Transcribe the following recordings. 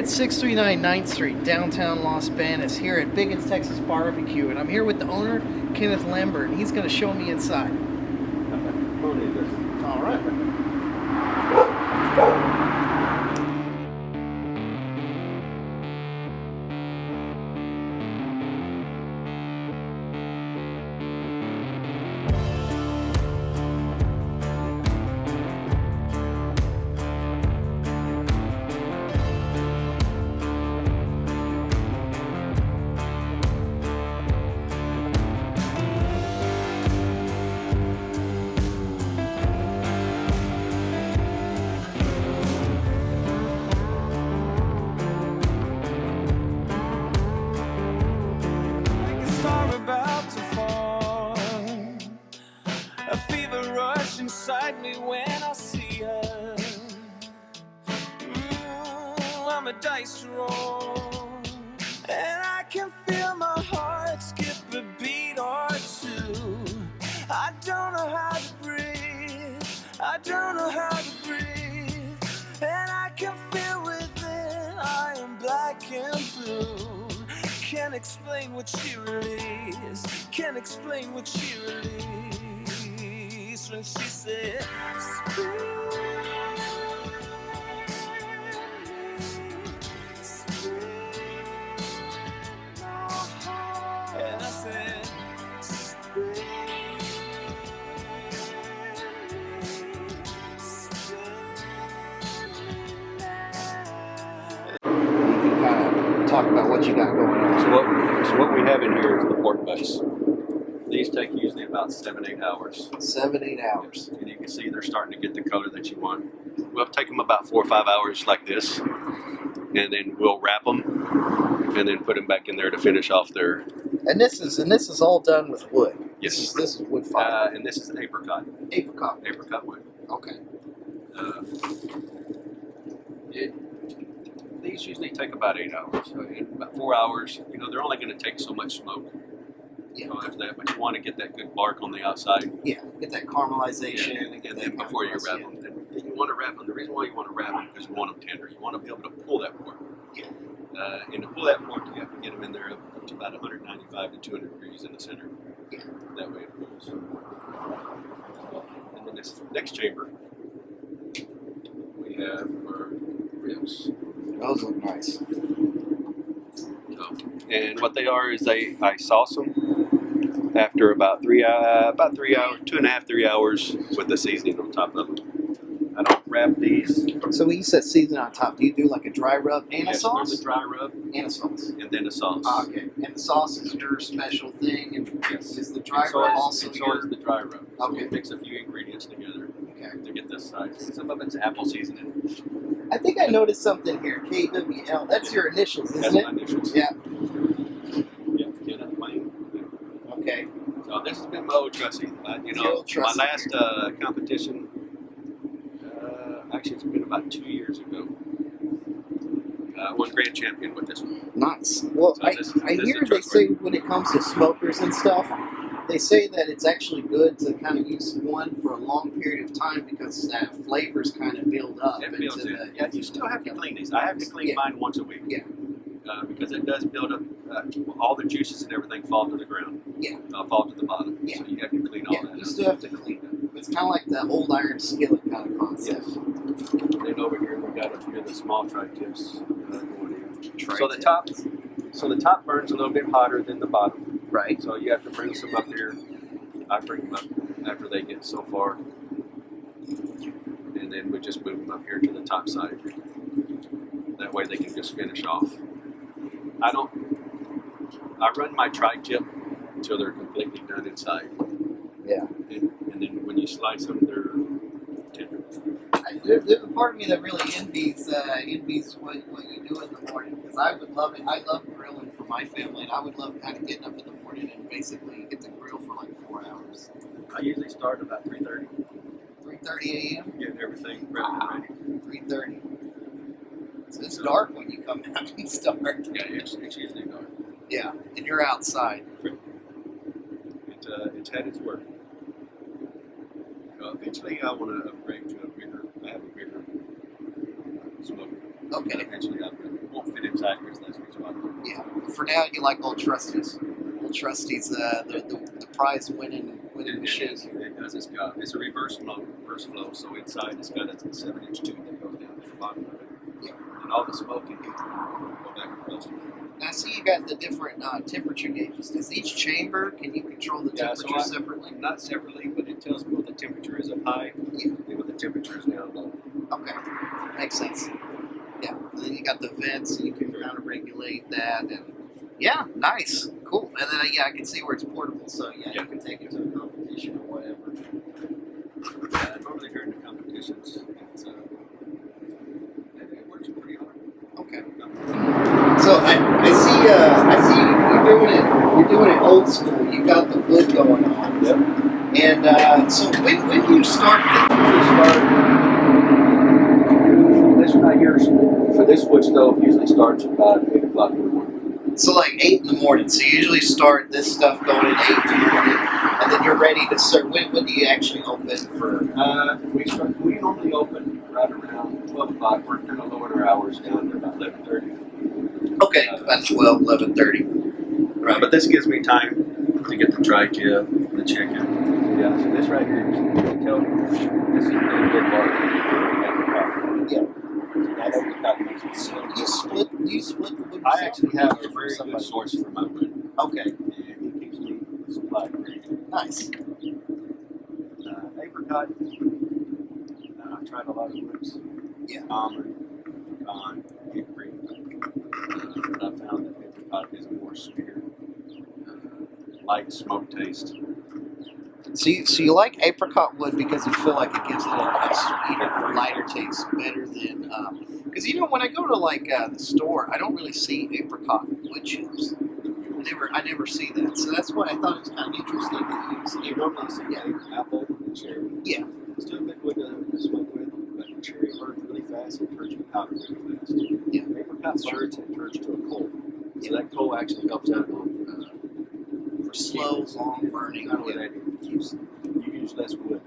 at 639 9th Street, downtown Los Banos, here at Biggin's Texas BBQ, and I'm here with the owner, Kenneth Lambert, and he's going to show me inside. All right. Inside me when I see her. I'm a dice roll, and I can feel my heart skip a beat or two. I don't know how to breathe, I don't know how to breathe, and I can feel within I am black and blue. Can't explain what she really is, can't explain what she really is. When she said, and I said, Talk about what you got going on. So what we have in here is the pork butts. These take usually about 7-8 hours. 7-8 hours. And you can see they're starting to get the color that you want. We'll take them about 4 or 5 hours like this, and then we'll wrap them, and then put them back in there to finish off their. And this is all done with wood. Yes. This is wood fiber. And this is apricot. Apricot. Apricot wood. Okay. These usually take about 8 hours. So in about 4 hours, they're only going to take so much smoke. After that, but you want to get that good bark on the outside. Yeah, get that caramelization. And then before you wrap them, you want to wrap them. The reason why you want to wrap them is because you want them tender. You want to be able to pull that pork. Yeah. And to pull that pork, you have to get them in there up to about 195 to 200 degrees in the center. Yeah. That way it pulls. And then this next chamber, we have our ribs. Those look nice. And what they are is I sauce them after about 3 hours, 2.5, 3 hours with the seasoning on top of them. I don't wrap these. So when you said seasoning on top, do you do like a dry rub and a sauce? There's a dry rub and a sauce. and then a sauce. Okay, and the sauce is your special thing, and Yes. is the dry So rub is- also so your? is the dry rub. So Okay. we mix a few ingredients together Okay. to get this size. Some of it's apple seasoning. I think I noticed something here. KWL. That's your initials, isn't That's it? my initials. Yeah. Yeah, Kenneth Wayne. Okay. So this has been Mo Trussy. Joe My Trussy last competition, actually it's been about 2 years ago. Won grand champion with this one. Nice. Well, So I this hear is they say trustworthy. when it comes to smokers and stuff, they say that it's actually good to kind of use one for a long period of time because that flavors kind of build up. It builds into in. Yeah, you still have to clean these. I have to clean mine once a week. Yeah. Because it does build up. All the juices and everything fall to the ground. Yeah. Fall to the bottom. Yeah. So you have to clean all Yeah, that you up. still have to clean it. It's kind of like the old iron skillet kind of concept. Yes. Then over here we got a few of the small tri-tips going in. Tri-tip. So the top burns a little bit hotter than the bottom. Right. So you have to bring some up here. I bring them up after they get so far, and then we just move them up here to the top side. That way they can just finish off. I run my tri-tip until they're completely done inside. Yeah. And then when you slice them, they're tender. There's a part of me that really envies what you do in the morning because I would love it. I love grilling for my family, and I would love kind of getting up in the morning and basically get to grill for like 4 hours. I usually start about 3:30. 3:30 a.m. Getting everything ready. 3:30. So it's dark when you come out and start. Yeah, it's usually dark. Yeah, and you're outside. It's had its work. Eventually, I want to upgrade to a bigger smoker. Okay. Eventually, it won't fit inside here, so that's the reason why. Yeah. For now, you like Old Trusty's. Old Trusty's, the prize-winning machine. It does. It's a reverse flow. So inside, it's got a 7-inch tube that goes down to the bottom of it. Yeah. And all the smoke can go back across. Now, I see you got the different temperature gauges. Does each chamber, can you control the temperature separately? Not separately, but it tells me what the temperature is up high and what the temperature is down low. Okay, makes sense. Yeah, and then you got the vents, and you can kind of regulate that, and yeah, nice, cool. And then I can see where it's portable, so yeah, you can take it to a competition or whatever. Normally during the competitions, it works pretty hard. Okay. So I see you're doing it old school. You got the wood going on. Yep. And so when do you start This one right here, for this wood stove, usually starts about 8 o'clock in the morning. So like 8 in the morning. So you usually start this stuff going at 8 in the morning, and then you're ready to serve. When do you actually open for? We normally open right around 12 o'clock. We're kind of lowering our hours down to about 11:30. Okay, about 12, 11:30. Right. But this gives me time to get the tri-tip, the chicken. Yeah, so this right here, you can tell this is really good barbecue. Yeah. That's apricot makes me so Do you split the wood? I actually have a very good source for my wood. Okay. And he keeps me supplied pretty good. Nice. Apricot, I've tried a lot of woods. Yeah. Almond, pecan, hickory. But I found that apricot is more sweeter, light smoke taste. So you like apricot wood because you feel like it gives it a sweeter, lighter taste, better than because when I go to like the store, I don't really see apricot wood chips. I never see that. So that's why I thought it was kind of interesting to use. You normally see apple and cherry. Yeah. Still a good wood to smoke with, but the cherry burns really fast and turns to powder really fast. Yeah. Apricot burns and turns to a coal. So that coal actually helps out on For slow, long burning. kind of what that keeps you use less wood.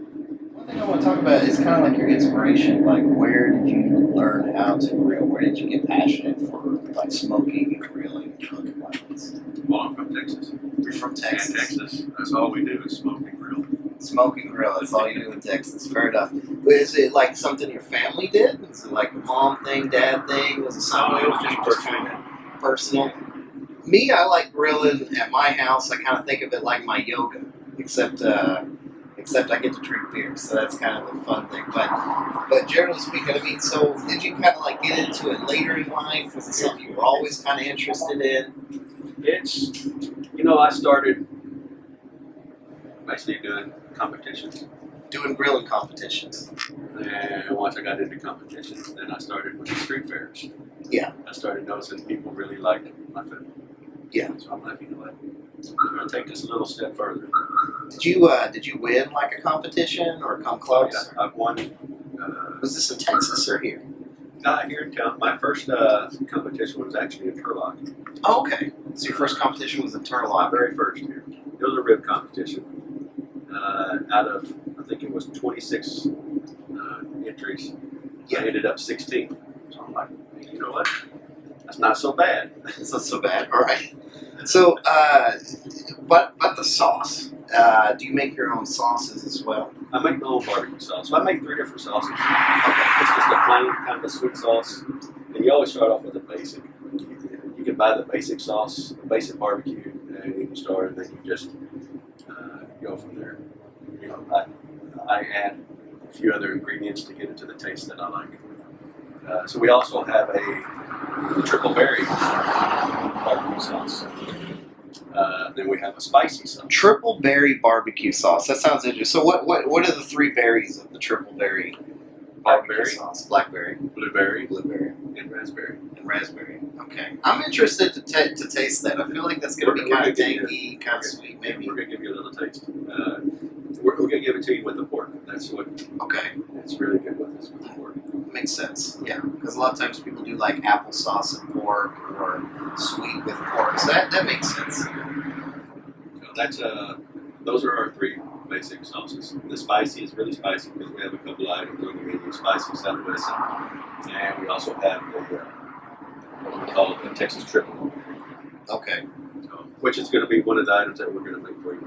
One thing I want to talk about is kind of like your inspiration. Like, where did you learn how to grill? Where did you get passionate for like smoking and grilling and cooking like this? Well, I'm from Texas. You're from Texas. And Texas, that's all we do is smoke and grill. Smoke and grill. That's all you do in Texas. Fair enough. But is it like something your family did? Is it like a mom thing, dad thing? Was it something No, it was just kind of personal? Me, I like grilling at my house. I kind of think of it like my yoga, except I get to drink beer, so that's kind of the fun thing. But generally speaking, I mean, so did you kind of like get into it later in life? Was it something you were always kind of interested in? It's, I started basically doing competitions. Doing grilling competitions. And once I got into competitions, then I started with the street fairs. Yeah. I started noticing people really liked my food. Yeah. So I'm like, I'm going to take this a little step further. Did you win like a competition or come close? Yeah, I've won. Was this in Texas or here? Not here in town. My first competition was actually in Turlock. Oh, okay. So your first competition was in My Turlock. very first year. It was a rib competition. Out of, I think it was 26 entries, Yeah. I ended up 16. So I'm like, hey, you know what? That's not so bad. It's not so bad. All right. So, but the sauce. Do you make your own sauces as well? I make my own barbecue sauce. So I make 3 different sauces. It's just a plain kind of a sweet sauce. And you always start off with a basic. You can buy the basic sauce, the basic barbecue, and you can start, and then you just go from there. I add a few other ingredients to get it to the taste that I like. So we also have a triple berry barbecue sauce. Then we have a spicy sauce. Triple berry barbecue sauce. That sounds interesting. So what are the 3 berries of the triple berry barbecue Blackberry, sauce? Blackberry, blueberry, blueberry, and raspberry. and raspberry. Okay. I'm interested to taste that. I feel like that's going to be kind of tangy, kind of sweet, maybe. We're going to give you a little taste. We're going to give it to you with the pork. That's what Okay. it's really good with us with the pork. Makes sense. Yeah. Because a lot of times people do like applesauce and pork or sweet with pork. So that makes sense. So that's those are our 3 basic sauces. The spicy is really spicy because we have a couple items on the menu: spicy Southwest, and we also have the what we call the Texas triple, Okay. which is going to be one of the items that we're going to make for you.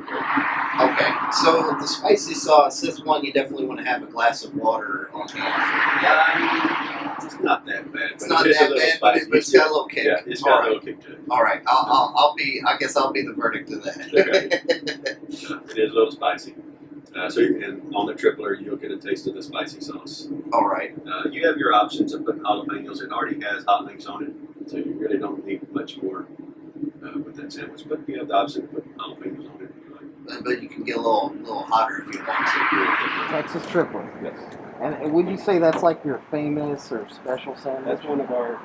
Okay. So the spicy sauce, this one you definitely want to have a glass of water on hand. Yeah, I mean, it's not that bad. It's not that bad, but it's got a little kick. Yeah, it's got a little kick to it. All right. I guess I'll be the verdict of that. It is a little spicy. And on the tripler, you'll get a taste of the spicy sauce. All right. You have your options of putting jalapenos. It already has hot links on it, so you really don't need much more with that sandwich. But you have the option of putting jalapenos on it if you like. But you can get a little hotter if you want to. Texas triple. Yes. And would you say that's like your famous or special sandwich? That's one of our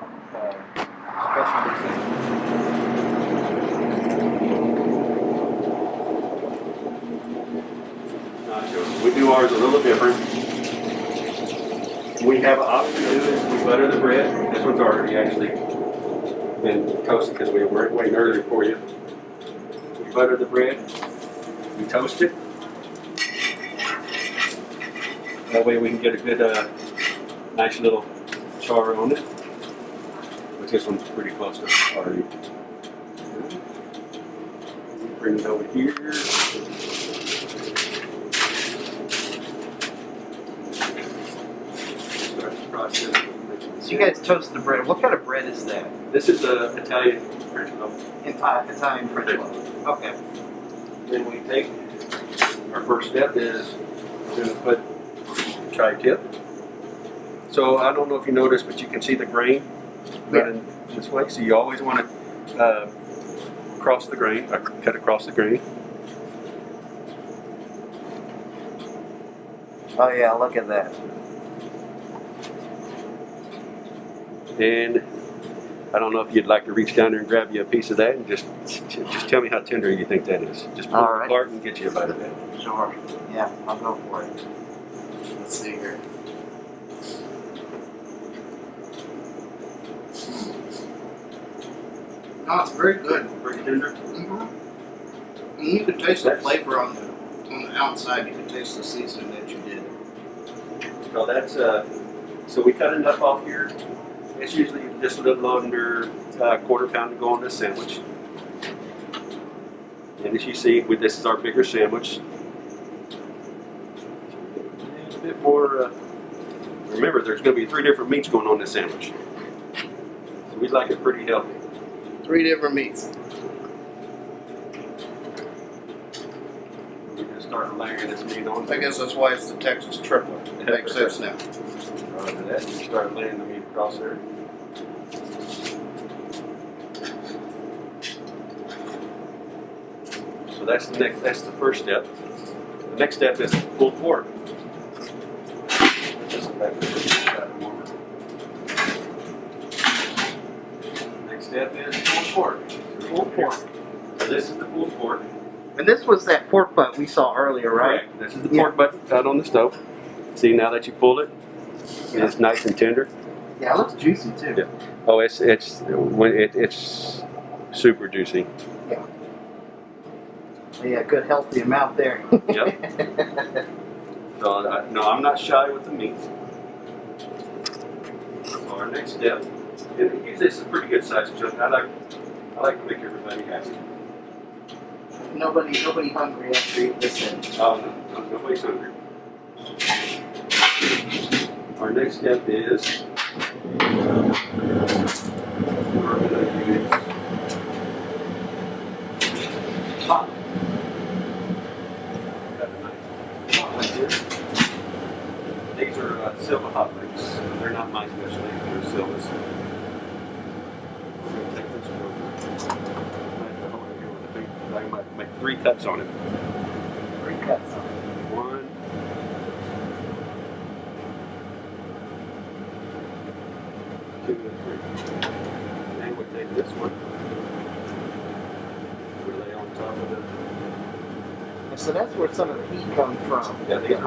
specialty sandwiches. We do ours a little different. We have an option to do this. We butter the bread. This one's already actually been toasted because we were waiting earlier for you. We butter the bread. We toast it. That way we can get a good, nice little char on it. But this one's pretty close to already. Bring it over here. Process. So you guys toast the bread. What kind of bread is that? This is the Italian French loaf. Italian French loaf. Okay. Then we take our first step is we're going to put tri-tip. So I don't know if you noticed, but you can see the grain running this way. So you always want to cross the grain, cut across the grain. Oh yeah, look at that. And I don't know if you'd like to reach down there and grab you a piece of that and just tell me how tender you think that is. Just pull All it right. apart and get you a bite of that. Sure. Yeah, I'll go for it. Let's see here. No, it's very good. Pretty tender. Mm-hmm. And you can taste the flavor on the outside. You can taste the seasoning that you did. No, that's so we cut enough off here. It's usually just a little under quarter pound to go on this sandwich. And as you see, this is our bigger sandwich. A little bit more. Remember, there's going to be 3 different meats going on this sandwich. So we like it pretty healthy. 3 different meats. We're going to start layering this meat on. I guess that's why it's the Texas triple. It makes sense now. After that, you start laying the meat across there. So that's the next. That's the first step. The next step is pulled pork. Next step is pulled pork. Pulled pork. So this is the pulled pork. And this was that pork butt we saw earlier, right? Correct. This is the pork butt out on the stove. See, now that you pulled it, it's nice and tender. Yeah, it looks juicy too. Yeah. Oh, it's super juicy. Yeah, good healthy amount there. Yep. So no, I'm not shy with the meat. So our next step, and usually it's a pretty good size chunk. I like to make everybody happy. Nobody hungry after eating this in. Oh no, nobody's hungry. Our next step is hot. These are silver hot links. They're not my specialty, they're silvers. I'm going to take this over. I might make 3 cuts on it. 3 cuts. 1, 2, and 3. Then we take this one. We lay on top of it. And so that's where some of the heat comes from. Yeah, these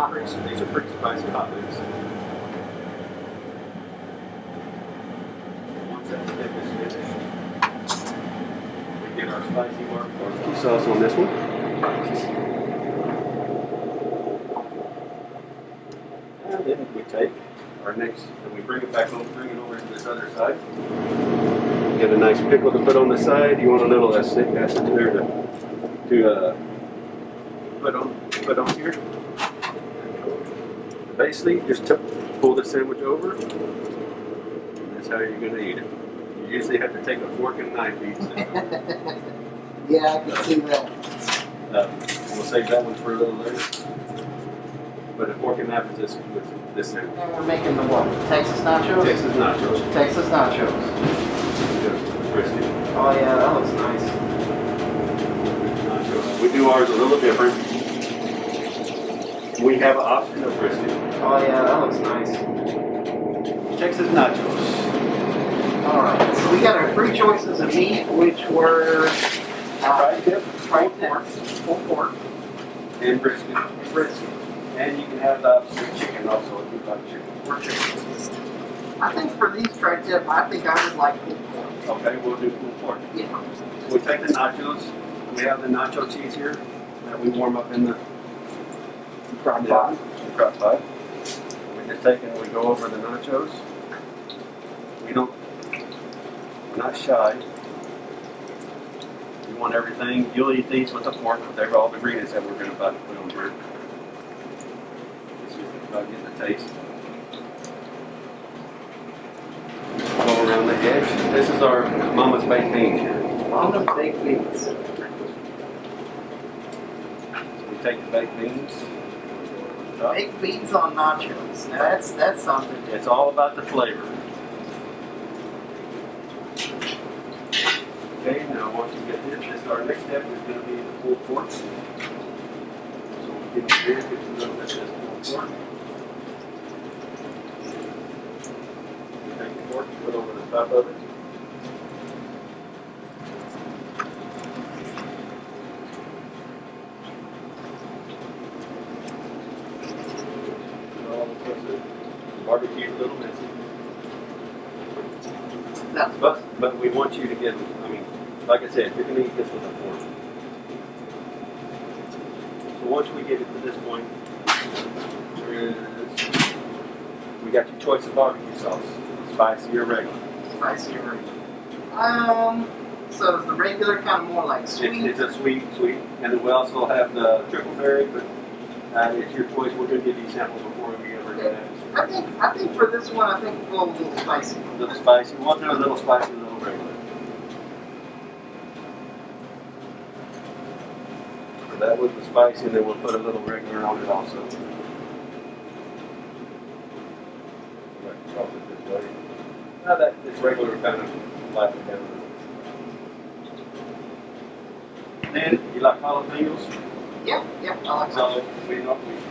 are pretty spicy hot links. Once that step is finished, we get our spicy barbecue sauce on this one. And then we take our next, and we bring it back over, bring it over to this other side. Get a nice pickle to put on the side. You want a little acid there to put on here. Basically, just pull the sandwich over. And that's how you're going to eat it. You usually have to take a fork and knife to eat it. Yeah, I can see that. We'll save that one for a little later. But a fork and knife is this sandwich. And we're making the what? Texas nachos? Texas nachos. Texas nachos. Just crispy. Oh yeah, that looks nice. Nachos. We do ours a little different. We have an option of brisket. Oh yeah, that looks nice. Texas nachos. Alright, so we got our 3 choices of meat, which were Tri-tip, pulled pork, and brisket. and brisket. And you can have sweet chicken also if you like chicken. Or chicken. I think for these tri-tip, I think I would like pulled pork. Okay, we'll do pulled pork. Yeah. So we take the nachos. We have the nacho cheese here that we warm up in the crock pot. We just take and we go over the nachos. We're not shy. You want everything. You'll eat these with a fork, but they're all the ingredients that we're going to put on here. This is about getting the taste. Go around the edge. This is our mama's baked beans here. Mama's baked beans. So we take the baked beans. Baked beans on nachos. Now that's something. It's all about the flavor. Okay, now once you get this, our next step is going to be the pulled pork. So we'll get it here, get a little bit of this pulled pork. Take the pork, put over the top of it. Barbecue a little messy. But we want you to get, like I said, you're going to eat this with a fork. So once we get it to this point, we got your choice of barbecue sauce, spicy or regular. Spicy or regular. So is the regular kind of more like sweet? It's a sweet, and then we also have the triple berry, but it's your choice. We're going to give you samples before we ever do that. I think for this one, I think we'll go a little spicy. A little spicy. We'll do a little spicy, a little regular. So that was the spicy, and then we'll put a little regular on it also. Like drop it this way. Now that this regular kind of flatten down. Then you like jalapenos? Yeah, I like that. So we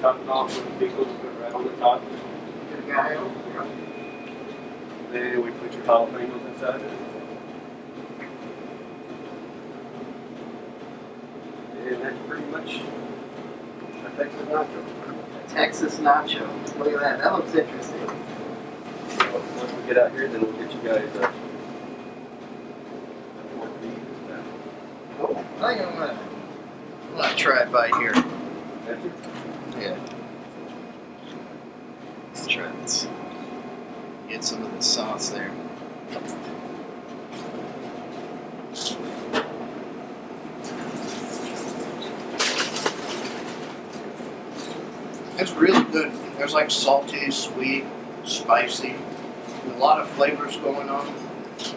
cut it off with the pickles, put it right on the top. Good guy. Yeah. Then we put your jalapenos inside it. And that's pretty much a Texas nacho. Texas nacho. Look at that. That looks interesting. So once we get out here, then we'll get you guys pork beef and stuff. Oh, I think I'm gonna try it by here. That's it. Yeah. Let's try this. Get some of the sauce there. It's really good. There's like salty, sweet, spicy, and a lot of flavors going on.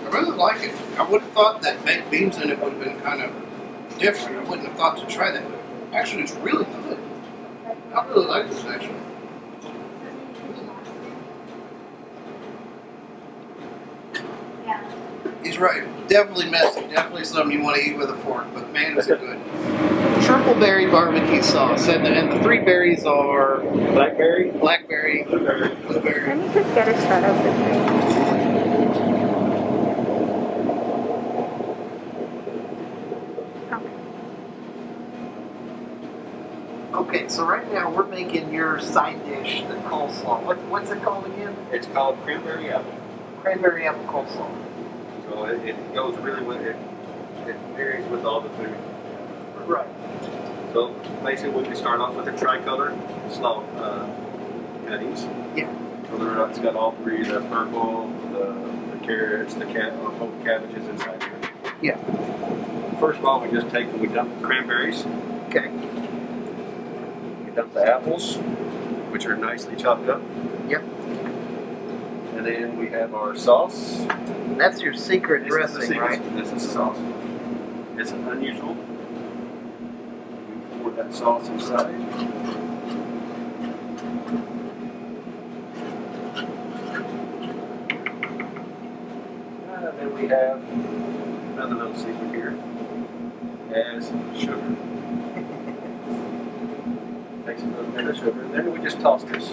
I really like it. I would have thought that baked beans in it would have been kind of different. I wouldn't have thought to try that. But actually, it's really good. I really like this actually. He's right. Definitely messy. Definitely something you want to eat with a fork. But man, is it good. Triple berry barbecue sauce, and the 3 berries are Blackberry, blackberry, blueberry. blueberry. Let me just get it set up this way. Okay, so right now we're making your side dish, the coleslaw. What's it called again? It's called cranberry apple. Cranberry apple coleslaw. So it goes really with it. It varies with all the food. Right. So basically, we can start off with a tricolor slaw, cuttings. Yeah. So it's got all three: the purple, the carrots, both cabbages inside here. Yeah. First of all, we dump the cranberries. Okay. We dump the apples, which are nicely chopped up. Yep. And then we have our sauce. That's your secret This is the dressing, secret. right? This is the sauce. It's unusual. We pour that sauce inside. And then we have another little secret here as sugar. Takes a little bit of sugar. And then we just toss this.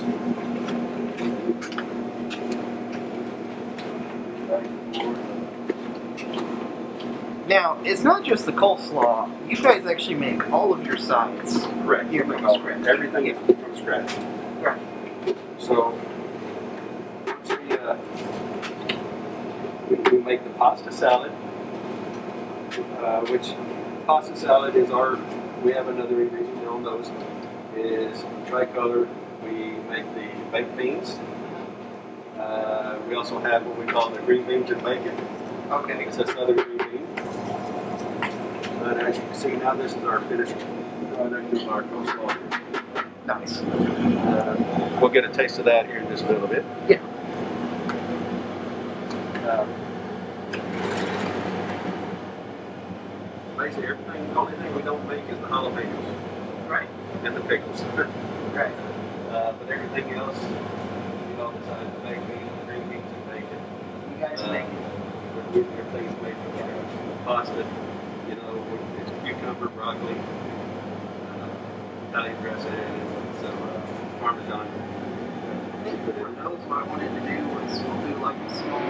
Now, it's not just the coleslaw. You guys actually make all of your sides. Correct. Here From from scratch. scratch. Everything is from scratch. Right. So we make the pasta salad, which pasta salad is we have another ingredient on those, is tricolor. We make the baked beans. We also have what we call the green beans and bacon. Okay. It's a southern green bean. But as you can see now, this is our finished product of our coleslaw. Nice. We'll get a taste of that here in just a little bit. Yeah. Basically everything, the only thing we don't make is the jalapenos. Right. And the pickles. Right. But everything else, besides the baked beans, the green beans and bacon, You guys make everything's made from scratch. Pasta, it's cucumber, broccoli, Italian dressing, some Parmesan. For those, what I wanted to do was we'll do like a small.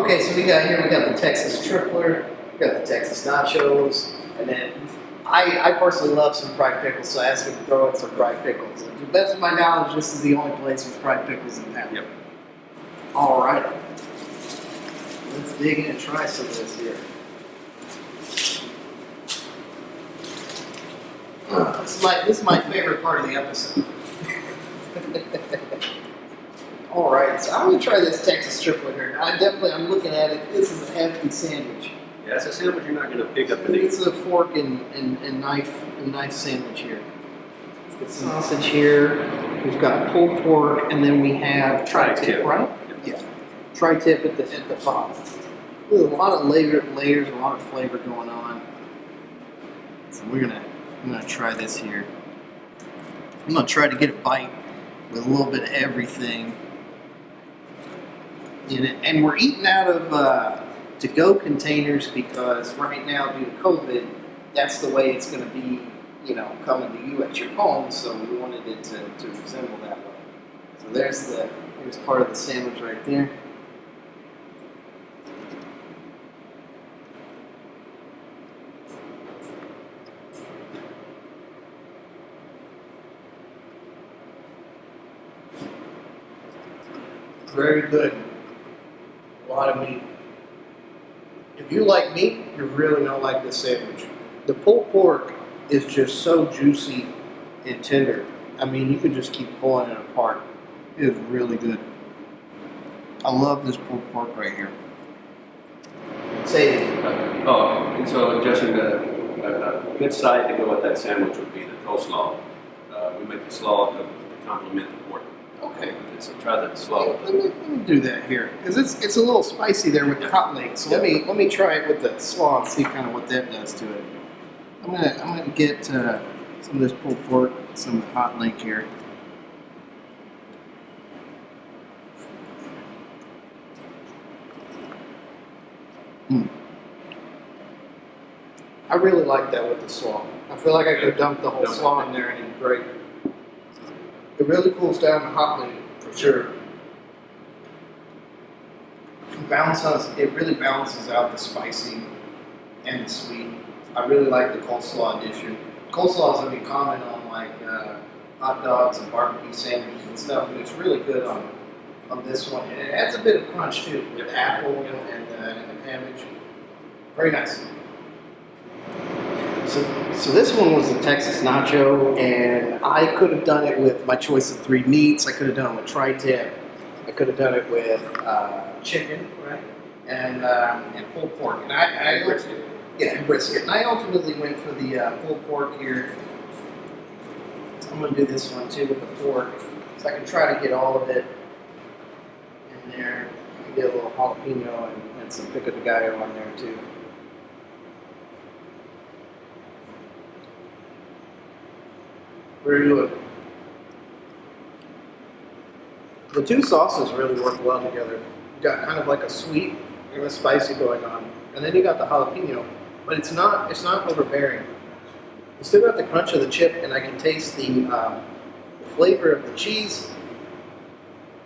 Okay, so we got the Texas tripler, we got the Texas nachos, and then I personally love some fried pickles, so I asked him to throw in some fried pickles. And to the best of my knowledge, this is the only place with fried pickles in town. Yep. All right. Let's dig in and try some of this here. This is my favorite part of the episode. All right, so I'm gonna try this Texas triplet here. I'm looking at it. This is a hefty sandwich. Yeah, it's a sandwich you're not going to pick up and eat. It's a fork and knife sandwich here. It's got sausage here. We've got pulled pork, and then we have tri-tip, right? Yeah, tri-tip at the bottom. There's a lot of layers, a lot of flavor going on. So I'm gonna try this here. I'm gonna try to get a bite with a little bit of everything in it, and we're eating out of to-go containers because right now, due to COVID, that's the way it's going to be, coming to you at your home. So we wanted it to resemble that way. So there's part of the sandwich right there. Very good. A lot of meat. If you like meat, you're really gonna like this sandwich. The pulled pork is just so juicy and tender. I mean, you could just keep pulling it apart. It is really good. I love this pulled pork right here. Say it. And so Justin, a good side to go with that sandwich would be the coleslaw. We make the slaw to complement the pork. Okay. So try the slaw. Let me do that here because it's a little spicy there with the hot link. So let me try it with the slaw and see kind of what that does to it. I'm gonna get some of this pulled pork, some hot link here. I really like that with the slaw. I feel like I could dump the whole slaw in there and it'd be great. It really cools down the hot link for sure. It really balances out the spicy and the sweet. I really like the coleslaw addition. Coleslaw is going to be common on like hot dogs and barbecue sandwiches and stuff, but it's really good on this one. And it adds a bit of crunch too with the apple and the cabbage. Very nice. So this one was a Texas nacho, and I could have done it with my choice of 3 meats. I could have done it with tri-tip. I could have done it with chicken, right? And pulled pork. And I Brisket. yeah, and brisket. And I ultimately went for the pulled pork here. So I'm going to do this one too with the fork, so I can try to get all of it in there. Get a little jalapeno and some pico de gallo on there too. Very good. The 2 sauces really work well together. You got kind of like a sweet and a spicy going on, and then you got the jalapeno, but it's not overbearing. You still got the crunch of the chip, and I can taste the flavor of the cheese.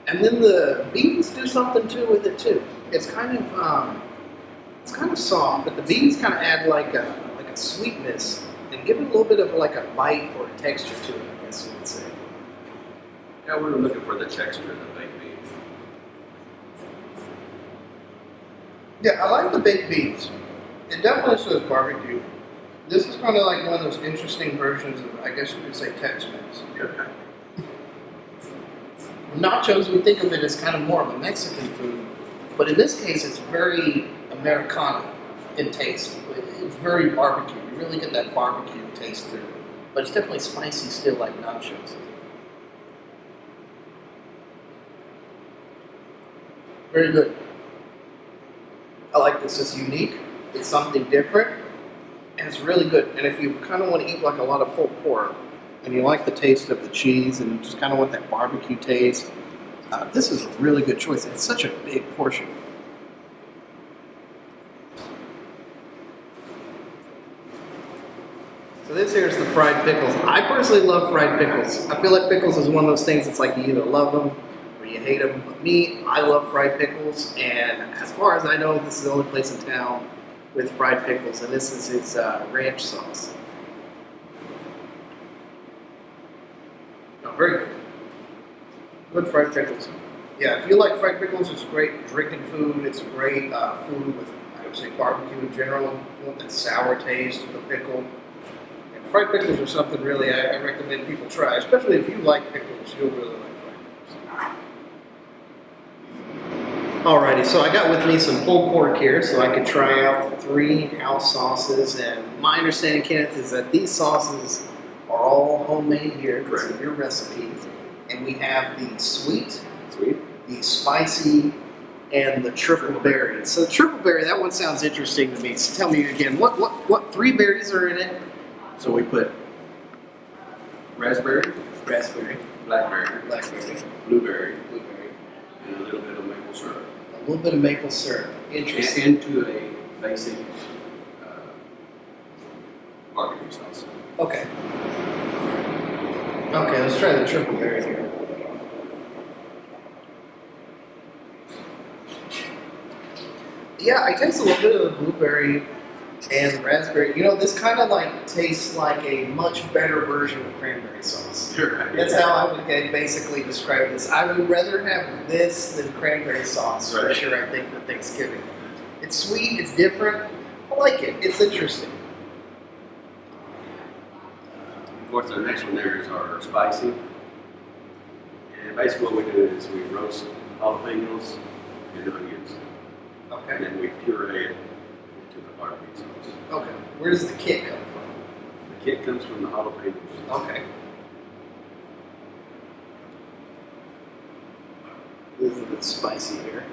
And then the beans do something too with it too. It's kind of soft, but the beans kind of add like a sweetness and give it a little bit of like a bite or a texture to it, I guess you would say. Yeah, we were looking for the texture of the baked beans. Yeah, I like the baked beans. It definitely says barbecue. This is kind of like one of those interesting versions of, I guess you could say, Tex-Mex. Nachos, we think of it as kind of more of a Mexican food, but in this case, it's very Americana in taste. It's very barbecue. You really get that barbecue taste through it, but it's definitely spicy still, like nachos. Very good. I like this. It's unique. It's something different, and it's really good. And if you kind of want to eat like a lot of pulled pork, and you like the taste of the cheese, and you just kind of want that barbecue taste, this is a really good choice. It's such a big portion. So this here is the fried pickles. I personally love fried pickles. I feel like pickles is one of those things that's like you either love them or you hate them. But me, I love fried pickles, and as far as I know, this is the only place in town with fried pickles, and this is his ranch sauce. Very good. Good fried pickles. Yeah, if you like fried pickles, it's great drinking food. It's great food with, I would say, barbecue in general. You want that sour taste of the pickle. And fried pickles are something really I recommend people try, especially if you like pickles. You'll really like fried pickles. Alrighty, so I got with me some pulled pork here, so I could try out the 3 house sauces. And my understanding, Kenneth, is that these sauces are all homemade here. These are your recipes. And we have the sweet, the spicy, and the triple berry. So the triple berry, that one sounds interesting to me. So tell me again, what 3 berries are in it? So we put raspberry, Raspberry, blackberry, blueberry, and a little bit of maple syrup. a little bit of maple syrup. Interesting. Into a basic barbecue sauce. Okay. Okay, let's try the triple berry here. Yeah, I taste a little bit of the blueberry and raspberry. You know, this kind of like tastes like a much better version of cranberry sauce. That's how I would basically describe this. I would rather have this than cranberry sauce for sure, I think, for Thanksgiving. It's sweet, it's different. I like it. It's interesting. Of course, the next one there is our spicy. And basically what we do is we roast jalapenos and onions. Okay. And then we puree it into the barbecue sauce. Okay. Where does the kick come from? The kick comes from the jalapenos. Okay. This is a bit spicy here.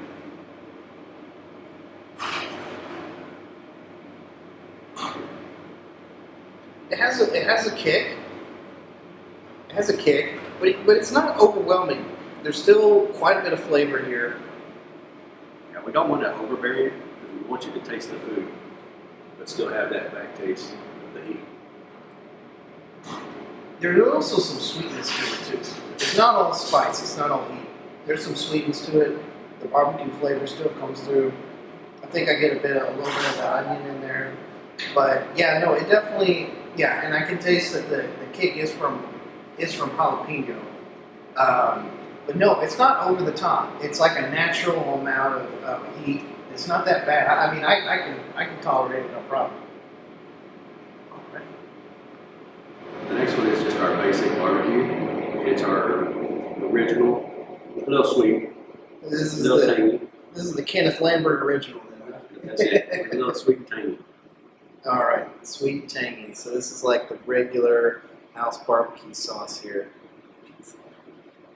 It has a kick. It has a kick, but it's not overwhelming. There's still quite a bit of flavor here. Yeah, we don't want to overbear it because we want you to taste the food, but still have that back taste of the heat. There's also some sweetness to it too. It's not all spice. It's not all heat. There's some sweetness to it. The barbecue flavor still comes through. I think I get a little bit of the onion in there. But yeah, no, it definitely, yeah, and I can taste that the kick is from jalapeno. But no, it's not over the top. It's like a natural amount of heat. It's not that bad. I mean, I can tolerate it, no problem. All right. The next one is just our basic barbecue. It's our original, a little sweet, This a is little the tangy. this is the Kenneth Lambert original. Then, huh? That's it. A little sweet and tangy. All right, sweet and tangy. So this is like the regular house barbecue sauce here. Jeez.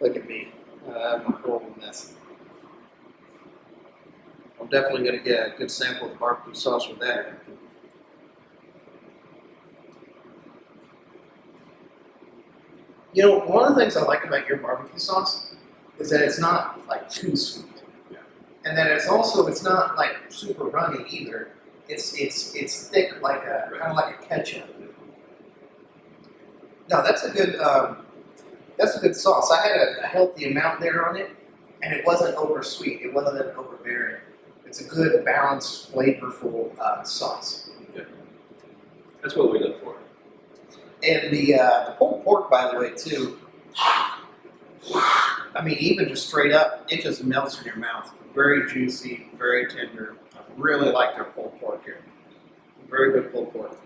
Look at me. I'm a horrible mess. I'm definitely going to get a good sample of the barbecue sauce with that. You know, one of the things I like about your barbecue sauce is that it's not like too sweet. Yeah. And then it's not like super runny either. It's thick like a kind of like a ketchup. No, that's a good sauce. I had a healthy amount there on it, and it wasn't over sweet. It wasn't overbearing. It's a good balanced, flavorful sauce. Yeah. That's what we look for. And the pulled pork, by the way, too. I mean, even just straight up, it just melts in your mouth. Very juicy, very tender. I really like their pulled pork here. Very good pulled pork.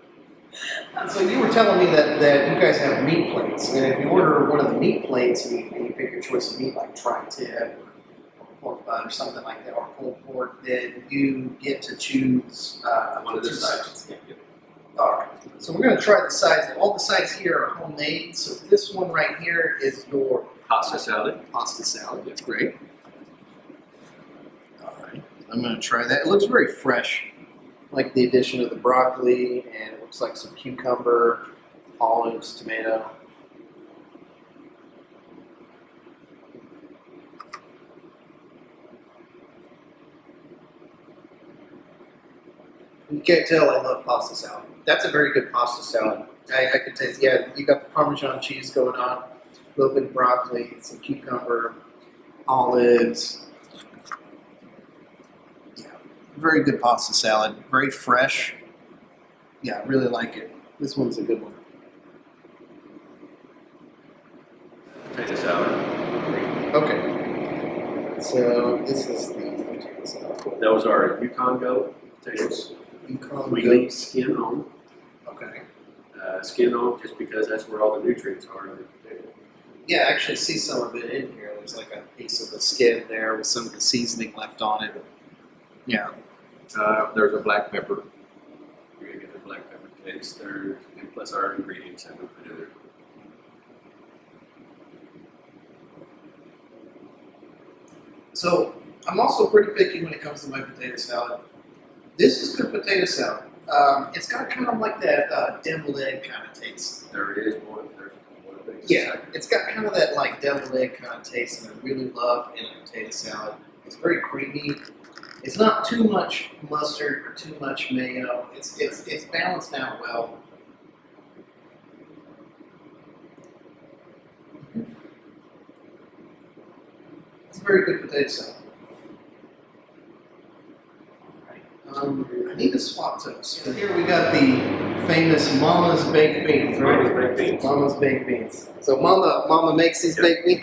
So you were telling me that you guys have meat plates, and if you order one of the meat plates and you pick your choice of meat like tri-tip or pork butt or something like that, or pulled pork, then you get to choose One of the two sides. Yeah. All right, so we're going to try the sides. All the sides here are homemade. So this one right here is your Pasta salad. pasta salad. That's great. All right, I'm going to try that. It looks very fresh, like the addition of the broccoli, and it looks like some cucumber, olives, tomato. You can't tell I love pasta salad. That's a very good pasta salad. I can taste, yeah, you got the Parmesan cheese going on, a little bit of broccoli, some cucumber, olives. Yeah, very good pasta salad. Very fresh. Yeah, I really like it. This one's a good one. Potato salad. Okay. So this is the potato salad. Those are Yukon goat potatoes. Yukon We goat. leave skin on. Okay. Skin on just because that's where all the nutrients are in the potato. Yeah, I actually see some of it in here. There's like a piece of the skin there with some of the seasoning left on it. Yeah. There's a black pepper. You're gonna get the black pepper taste there, and plus our ingredients that we put in there. So I'm also pretty picky when it comes to my potato salad. This is good potato salad. It's got kind of like that deviled egg kind of taste. There is one. There's one of these. Yeah, it's got kind of that like deviled egg kind of taste that I really love in a potato salad. It's very creamy. It's not too much mustard or too much mayo. It's balanced out well. It's a very good potato salad. I need to swap toast. So here we got the famous Mama's baked beans, right? Mama's baked beans. Mama's baked beans. So Mama makes these Yep, baked beans.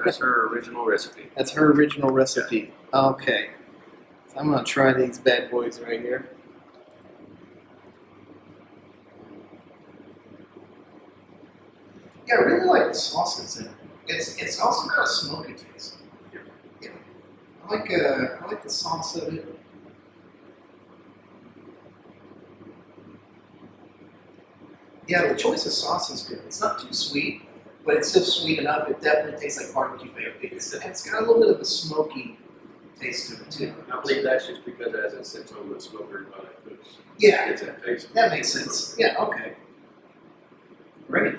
That's her original recipe. That's her original recipe. Okay. So I'm gonna try these bad boys right here. Yeah, I really like the sauces in it. It's also got a smoky taste. Yeah. I like the sauce of it. Yeah, the choice of sauce is good. It's not too sweet, but it's still sweet enough. It definitely tastes like barbecue baked beans. And it's got a little bit of a smoky taste to it too. I believe that's just because as it sits on the smoker while it cooks, Yeah, it gets that taste. that makes sense. Yeah, okay. Great.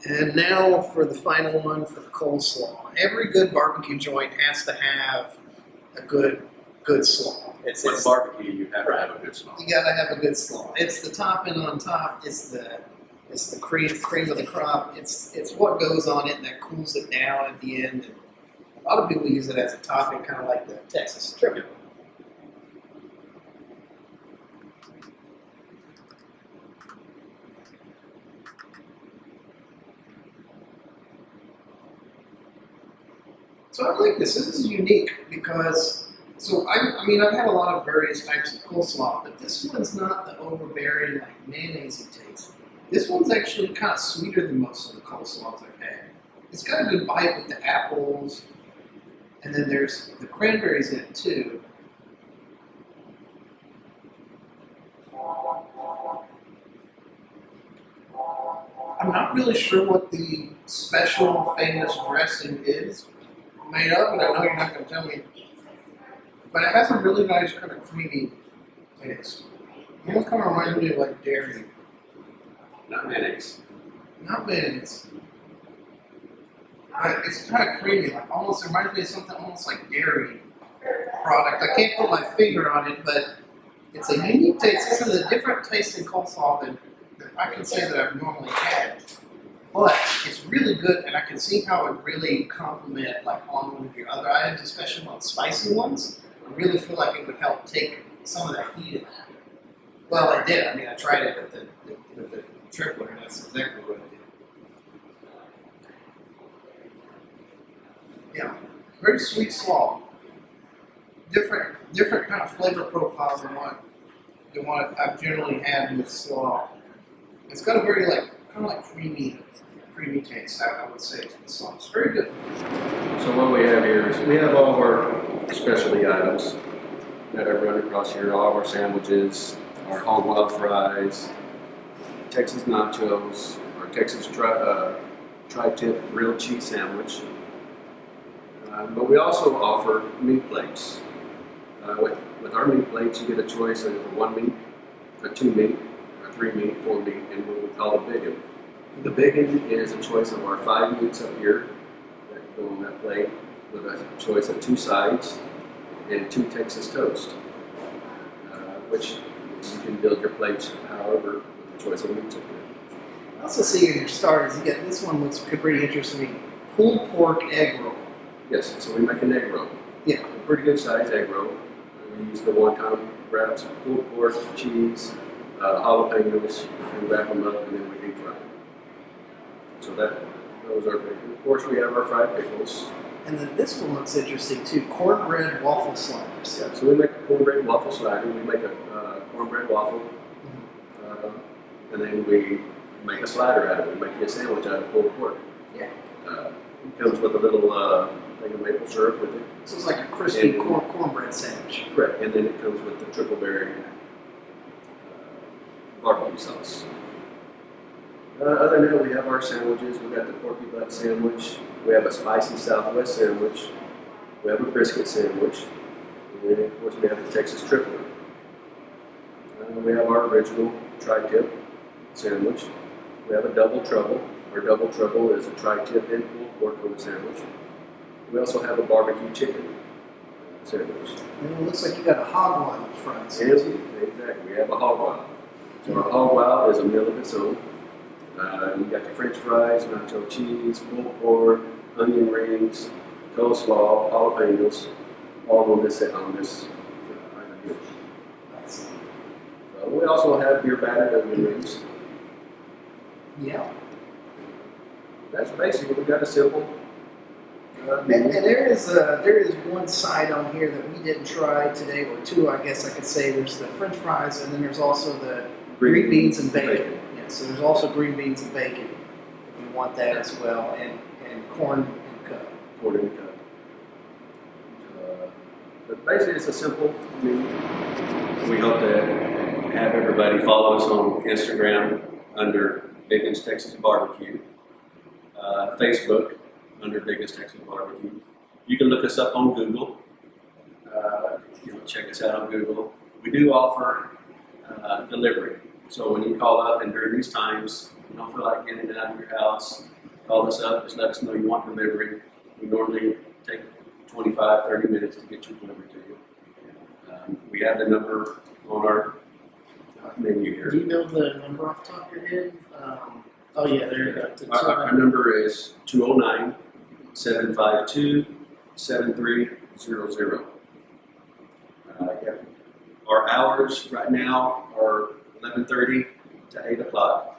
And now for the final one, for the coleslaw. Every good barbecue joint has to have a good slaw. With barbecue, you have to have a good slaw. You gotta have a good slaw. It's the topping on top. It's the cream of the crop. It's what goes on it that cools it down at the end. And a lot of people use it as a topping, kind of like the Texas strip. So I like this. This is unique because So I mean, I've had a lot of various types of coleslaw, but this one's not the overbearing like mayonnaise taste. This one's actually kind of sweeter than most of the coleslaws I've had. It's got a good bite with the apples, and then there's the cranberries in it too. I'm not really sure what the special famous dressing is made of, and I know you're not going to tell me. But it has a really nice kind of creamy taste. It almost kind of reminds me of like dairy. Not mayonnaise. Not mayonnaise. But it's kind of creamy, like almost, it reminds me of something almost like dairy product. I can't put my finger on it, but it's a unique taste. This is a different taste in coleslaw than I can say that I've normally had. But it's really good, and I can see how it really complement like on one of your other items, especially on spicy ones. I really feel like it would help take some of that heat in. Well, I did. I mean, I tried it with the tripler, and that's exactly what I did. Yeah, very sweet slaw. Different kind of flavor profile than what I've generally had with slaw. It's got a very kind of like creamy taste. I would say to the slaw. It's very good. So what we have here is we have all of our specialty items that I run across here, all of our sandwiches, our hog wild fries, Texas nachos, our Texas tri-tip grilled cheese sandwich. But we also offer meat plates. With our meat plates, you get a choice of one meat, a two meat, a three meat, four meat, and what we call a Biggin. The Biggin is a choice of our 5 meats up here that go on that plate with a choice of 2 sides and 2 Texas toast, which you can build your plates however with the choice of meats up here. I also see in your starters, you get this one looks pretty interesting. Pulled pork egg roll. Yes, so we make an egg roll. Yeah. A pretty good size egg roll. We use the wonton wraps, pulled pork, cheese, jalapenos, and wrap them up, and then we deep fry them. So those are big. And of course, we have our fried pickles. And then this one looks interesting too. Cornbread waffle sliders. Yeah, so we make a cornbread waffle slider. We make a cornbread waffle, and then we make a slider out of it. We make you a sandwich out of pulled pork. Yeah. It comes with a little thing of maple syrup with it. So it's like a crispy cornbread sandwich. Correct, and then it comes with the triple berry barbecue sauce. Other than that, we have our sandwiches. We got the porky butt sandwich. We have a spicy Southwest sandwich. We have a brisket sandwich. And then, of course, we have the Texas tripler. We have our original tri-tip sandwich. We have a double trouble. Our double trouble is a tri-tip and pulled pork on the sandwich. We also have a barbecue chicken sandwich. And it looks like you got a hog wild up front. So Exactly. We have a hog wild. So our hog wild is a meal of its own. You got the French fries, nacho cheese, pulled pork, onion rings, coleslaw, jalapenos, all on this item here. We also have beer battered onion rings. yeah. That's basically, we got a simple And there is one side on here that we didn't try today, or two, I guess I could say. There's the French fries, and then there's also the green beans and bacon. Yeah, so there's also green beans and bacon if you want that as well, and corn in a cup. Corn in the cup. But basically, it's a simple meal. We hope to have everybody follow us on Instagram under Biggin's Texas Barbecue, Facebook under Biggin's Texas Barbecue. You can look us up on Google. Check us out on Google. We do offer delivery. So when you call up and during these times, you don't feel like getting it out of your house, call us up, just let us know you want delivery. We normally take 25, 30 minutes to get your delivery to you. We have the number on our menu here. Do you know the number off the top of your head? Oh yeah, there you go. Our number is 209-752-7300. Our hours right now are 11:30 to 8 o'clock.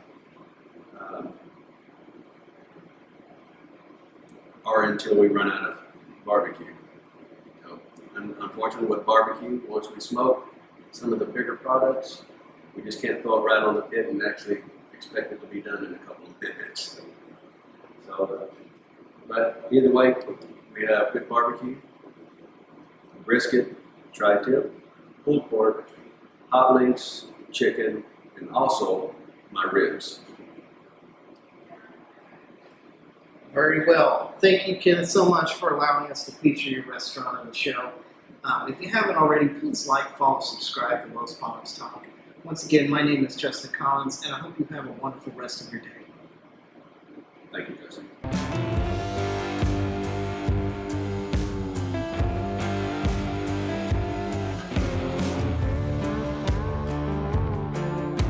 Or until we run out of barbecue. So And unfortunately, with barbecue, once we smoke some of the bigger products, we just can't throw it right on the pit and actually expect it to be done in a couple of minutes. So, but either way, we have good barbecue, brisket, tri-tip, pulled pork, hot links, chicken, and also my ribs. Very well. Thank you, Kenneth, so much for allowing us to feature your restaurant on the show. If you haven't already, please like, follow, subscribe to Los Banos Talk. Once again, my name is Justin Collins, and I hope you have a wonderful rest of your day.